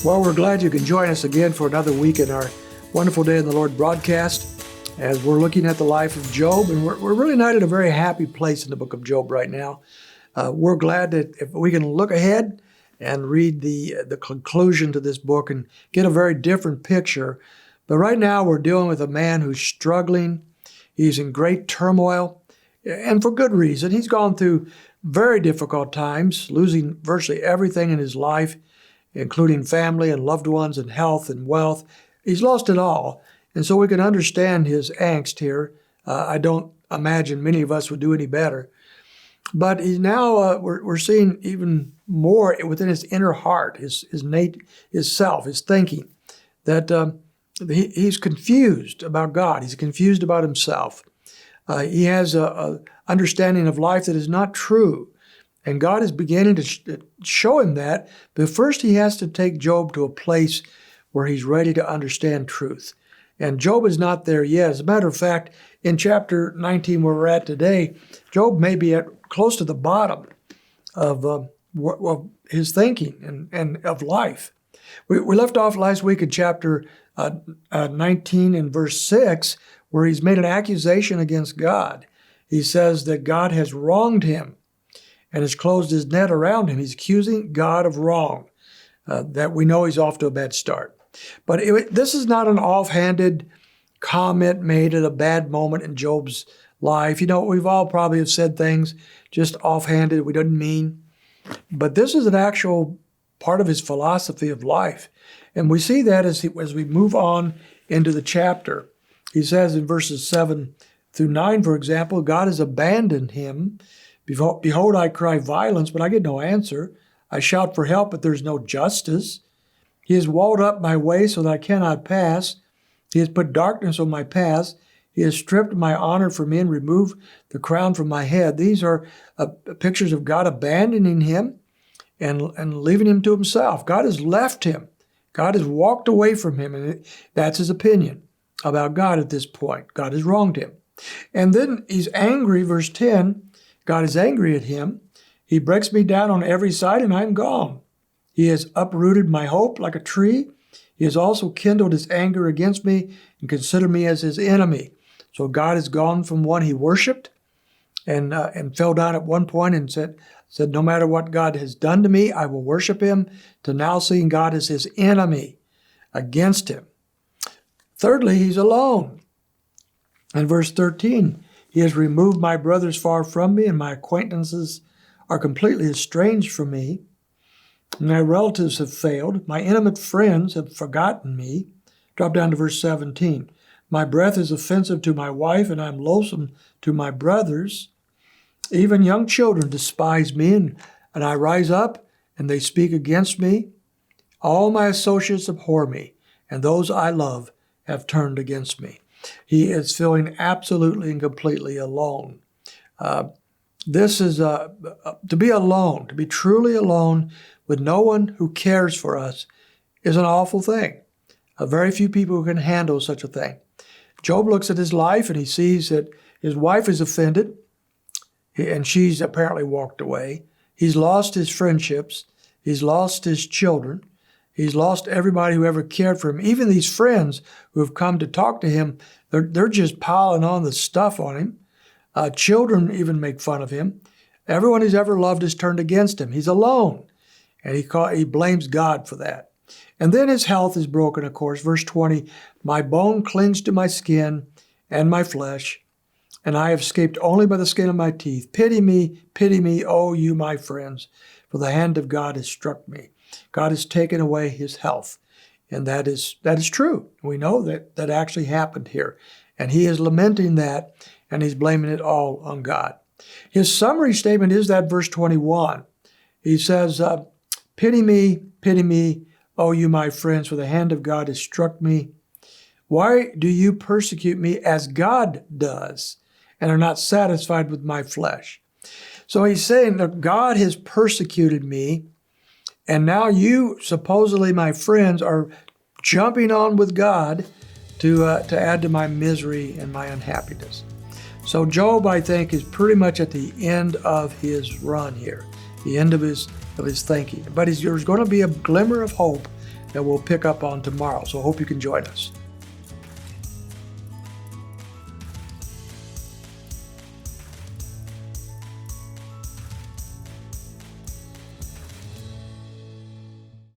Well, we're glad you can join us again for another week in our Wonderful Day in the Lord broadcast as we're looking at the life of Job. And we're really not in a very happy place in the book of Job right now. We're glad that if we can look ahead and read the conclusion to this book and get a very different picture. But right now we're dealing with a man who's struggling. He's in great turmoil, and for good reason. He's gone through very difficult times, losing virtually everything in his life, including family and loved ones and health and wealth. He's lost it all. And so we can understand his angst here. I don't imagine many of us would do any better. But he's now, we're seeing even more within his inner heart, his self, his thinking, that he's confused about God. He's confused about himself. He has a understanding of life that is not true. And God is beginning to show him that, but first he has to take Job to a place where he's ready to understand truth. And Job is not there yet. As a matter of fact, in chapter 19 where we're at today, Job may be at close to the bottom of his thinking and of life. We left off last week in chapter 19 and verse 6, where he's made an accusation against God. He says that God has wronged him and has closed his net around him. He's accusing God of wrong, that we know he's off to a bad start. But this is not an offhanded comment made at a bad moment in Job's life. You know, we've all probably have said things just offhanded we didn't mean. But this is an actual part of his philosophy of life. And we see that as we move on into the chapter. He says in verses 7 through 9, for example, God has abandoned him. Behold, I cry violence, but I get no answer. I shout for help, but there's no justice. He has walled up my way so that I cannot pass. He has put darkness on my paths. He has stripped my honor from me and removed the crown from my head. These are pictures of God abandoning him and leaving him to himself. God has left him. God has walked away from him, and that's his opinion about God at this point. God has wronged him. And then he's angry, verse 10, God is angry at him. He breaks me down on every side, and I am gone. He has uprooted my hope like a tree. He has also kindled his anger against me and considered me as his enemy. So God has gone from one he worshipped and fell down at one point and said, no matter what God has done to me, I will worship him, to now seeing God as his enemy against him. Thirdly, he's alone. In verse 13, he has removed my brothers far from me, and my acquaintances are completely estranged from me. My relatives have failed. My intimate friends have forgotten me. Drop down to verse 17. My breath is offensive to my wife, and I am loathsome to my brothers. Even young children despise me, and I rise up, and they speak against me. All my associates abhor me, and those I love have turned against me. He is feeling absolutely and completely alone. This is to be alone, to be truly alone with no one who cares for us is an awful thing. Very few people can handle such a thing. Job looks at his life and he sees that his wife is offended and she's apparently walked away. He's lost his friendships. He's lost his children. He's lost everybody who ever cared for him. Even these friends who have come to talk to him, they're just piling on the stuff on him. Children even make fun of him. Everyone he's ever loved is turned against him. He's alone, and he blames God for that. And then his health is broken, of course. Verse 20, my bone clings to my skin and my flesh, and I have escaped only by the skin of my teeth. Pity me, oh you my friends, for the hand of God has struck me. God has taken away his health. And that is true. We know that actually happened here. And he is lamenting that, and he's blaming it all on God. His summary statement is that verse 21. He says, pity me, oh you my friends, for the hand of God has struck me. Why do you persecute me as God does, and are not satisfied with my flesh? So he's saying that God has persecuted me, and now you, supposedly my friends, are jumping on with God to add to my misery and my unhappiness. So Job, I think, is pretty much at the end of his run here, the end of his thinking. But there's going to be a glimmer of hope that we'll pick up on tomorrow. So I hope you can join us.